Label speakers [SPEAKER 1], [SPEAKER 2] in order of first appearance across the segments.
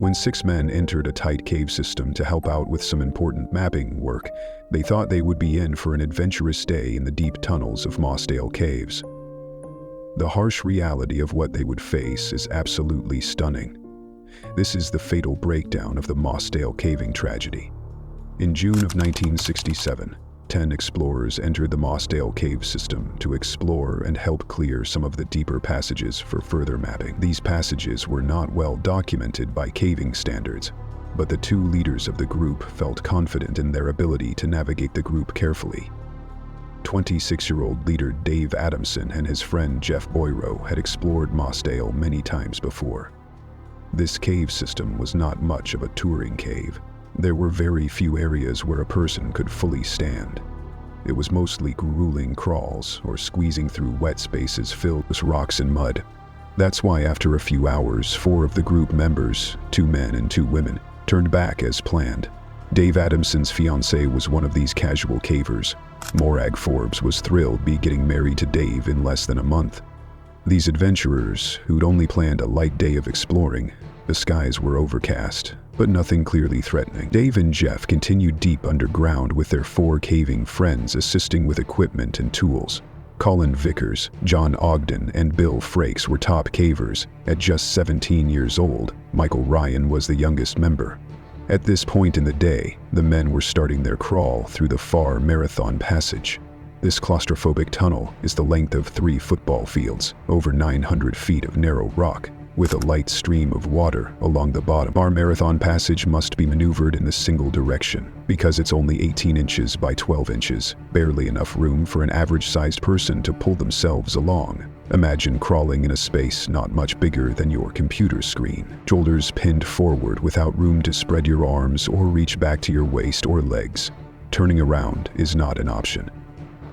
[SPEAKER 1] When 6 men entered a tight cave system to help out with some important mapping work, they thought they would be in for an adventurous day in the deep tunnels of Mossdale Caves. The harsh reality of what they would face is absolutely stunning. This is the fatal breakdown of the Mossdale caving tragedy. In June of 1967, 10 explorers entered the Mossdale Cave system to explore and help clear some of the deeper passages for further mapping. These passages were not well documented by caving standards, but the 2 leaders of the group felt confident in their ability to navigate the group carefully. 26-year-old leader Dave Adamson and his friend Jeff Boyro had explored Mossdale many times before. This cave system was not much of a touring cave. There were very few areas where a person could fully stand. It was mostly grueling crawls or squeezing through wet spaces filled with rocks and mud. That's why after a few hours, 4 of the group members, 2 men and 2 women, turned back as planned. Dave Adamson's fiancée was one of these casual cavers. Morag Forbes was thrilled to be getting married to Dave in less than a month. These adventurers, who'd only planned a light day of exploring, the skies were overcast, but nothing clearly threatening. Dave and Jeff continued deep underground with their 4 caving friends assisting with equipment and tools. Colin Vickers, John Ogden, and Bill Frakes were top cavers. At just 17 years old, Michael Ryan was the youngest member. At this point in the day, the men were starting their crawl through the Far Marathon Passage. This claustrophobic tunnel is the length of 3 football fields, over 900 feet of narrow rock, with a light stream of water along the bottom. Our marathon passage must be maneuvered in the single direction because it's only 18 inches by 12 inches, barely enough room for an average-sized person to pull themselves along. Imagine crawling in a space not much bigger than your computer screen, shoulders pinned forward without room to spread your arms or reach back to your waist or legs. Turning around is not an option.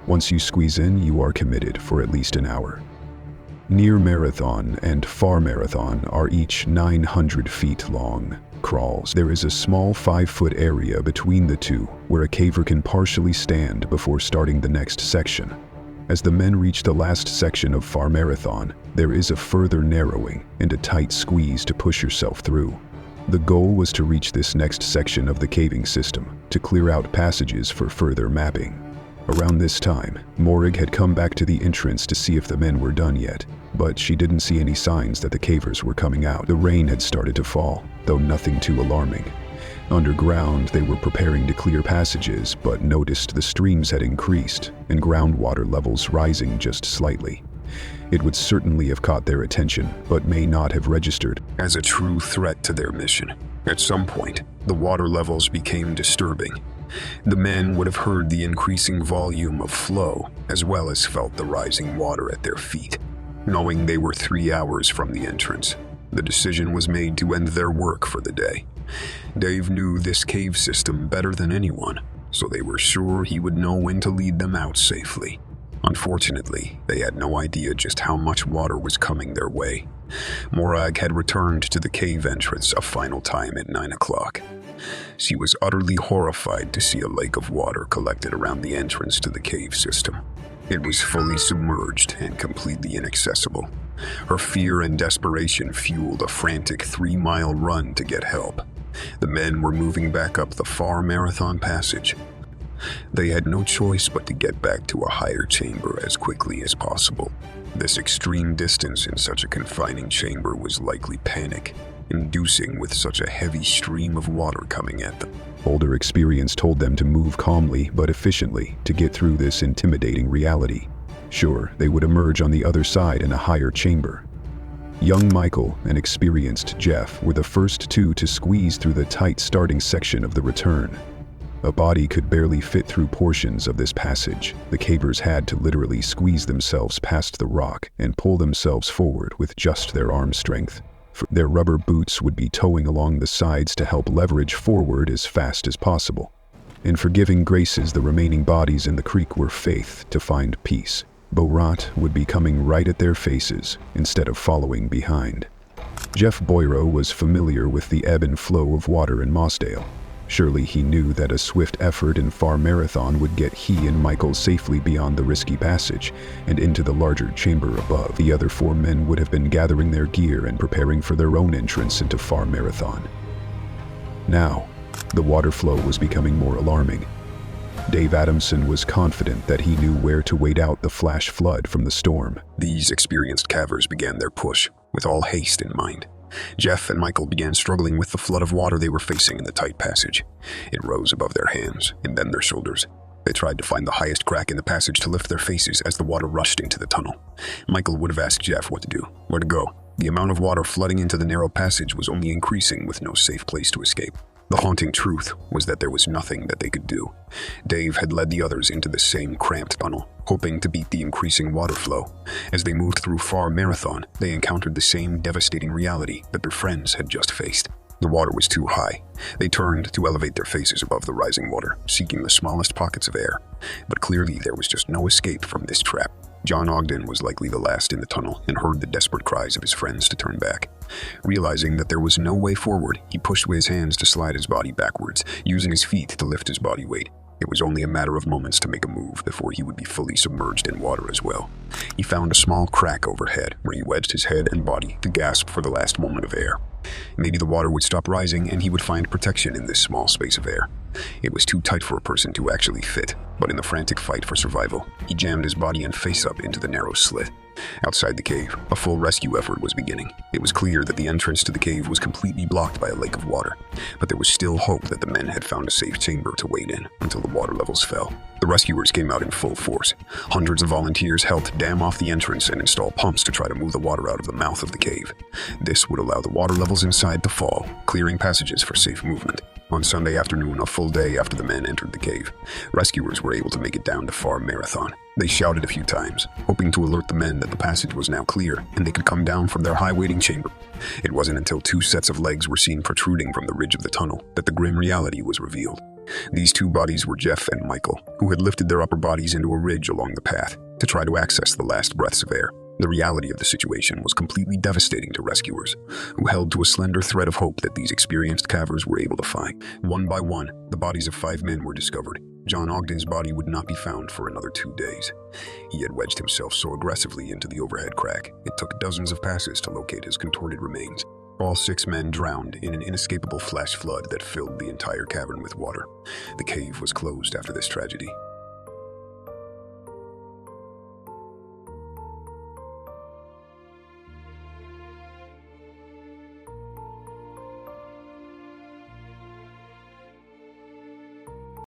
[SPEAKER 1] Once you squeeze in, you are committed for at least an hour. Near Marathon and Far Marathon are each 900 feet long crawls. There is a small 5-foot area between the 2 where a caver can partially stand before starting the next section. As the men reach the last section of Far Marathon, there is a further narrowing and a tight squeeze to push yourself through. The goal was to reach this next section of the caving system to clear out passages for further mapping. Around this time, Morag had come back to the entrance to see if the men were done yet, but she didn't see any signs that the cavers were coming out. The rain had started to fall, though nothing too alarming. Underground, they were preparing to clear passages, but noticed the streams had increased and groundwater levels rising just slightly. It would certainly have caught their attention, but may not have registered as a true threat to their mission. At some point, the water levels became disturbing. The men would have heard the increasing volume of flow, as well as felt the rising water at their feet. Knowing they were 3 hours from the entrance, the decision was made to end their work for the day. Dave knew this cave system better than anyone, so they were sure he would know when to lead them out safely. Unfortunately, they had no idea just how much water was coming their way. Morag had returned to the cave entrance a final time at 9 o'clock. She was utterly horrified to see a lake of water collected around the entrance to the cave system. It was fully submerged and completely inaccessible. Her fear and desperation fueled a frantic 3-mile run to get help. The men were moving back up the Far Marathon Passage. They had no choice but to get back to a higher chamber as quickly as possible. This extreme distance in such a confining chamber was likely panic-inducing with such a heavy stream of water coming at them. Older experience told them to move calmly but efficiently to get through this intimidating reality. Sure, they would emerge on the other side in a higher chamber. Young Michael and experienced Jeff were the first 2 to squeeze through the tight starting section of the return. A body could barely fit through portions of this passage. The cavers had to literally squeeze themselves past the rock and pull themselves forward with just their arm strength. Their rubber boots would be towing along the sides to help leverage forward as fast as possible. In forgiving graces, the remaining bodies in the creek were faith to find peace. Borat would be coming right at their faces instead of following behind. Jeff Boyro was familiar with the ebb and flow of water in Mossdale. Surely he knew that a swift effort and far marathon would get he and Michael safely beyond the risky passage and into the larger chamber above. The other 4 men would have been gathering their gear and preparing for their own entrance into far marathon. Now, the water flow was becoming more alarming. Dave Adamson was confident that he knew where to wait out the flash flood from the storm.
[SPEAKER 2] These experienced cavers began their push, with all haste in mind. Jeff and Michael began struggling with the flood of water they were facing in the tight passage. It rose above their hands and then their shoulders. They tried to find the highest crack in the passage to lift their faces as the water rushed into the tunnel. Michael would have asked Jeff what to do, where to go. The amount of water flooding into the narrow passage was only increasing with no safe place to escape. The haunting truth was that there was nothing that they could do. Dave had led the others into the same cramped tunnel, hoping to beat the increasing water flow. As they moved through Far Marathon, they encountered the same devastating reality that their friends had just faced. The water was too high. They turned to elevate their faces above the rising water, seeking the smallest pockets of air. But clearly there was just no escape from this trap. John Ogden was likely the last in the tunnel and heard the desperate cries of his friends to turn back. Realizing that there was no way forward, he pushed with his hands to slide his body backwards, using his feet to lift his body weight. It was only a matter of moments to make a move before he would be fully submerged in water as well. He found a small crack overhead where he wedged his head and body to gasp for the last moment of air. Maybe the water would stop rising and he would find protection in this small space of air. It was too tight for a person to actually fit, but in the frantic fight for survival, he jammed his body and face up into the narrow slit. Outside the cave, a full rescue effort was beginning. It was clear that the entrance to the cave was completely blocked by a lake of water, but there was still hope that the men had found a safe chamber to wait in until the water levels fell. The rescuers came out in full force. Hundreds of volunteers helped dam off the entrance and install pumps to try to move the water out of the mouth of the cave. This would allow the water levels inside to fall, clearing passages for safe movement. On Sunday afternoon, a full day after the men entered the cave, rescuers were able to make it down to Far Marathon. They shouted a few times, hoping to alert the men that the passage was now clear and they could come down from their high waiting chamber. It wasn't until 2 sets of legs were seen protruding from the ridge of the tunnel that the grim reality was revealed. These 2 bodies were Jeff and Michael, who had lifted their upper bodies into a ridge along the path to try to access the last breaths of air. The reality of the situation was completely devastating to rescuers, who held to a slender thread of hope that these experienced cavers were able to find. One by one, the bodies of 5 men were discovered. John Ogden's body would not be found for another 2 days. He had wedged himself so aggressively into the overhead crack, it took dozens of passes to locate his contorted remains. All 6 men drowned in an inescapable flash flood that filled the entire cavern with water. The cave was closed after this tragedy,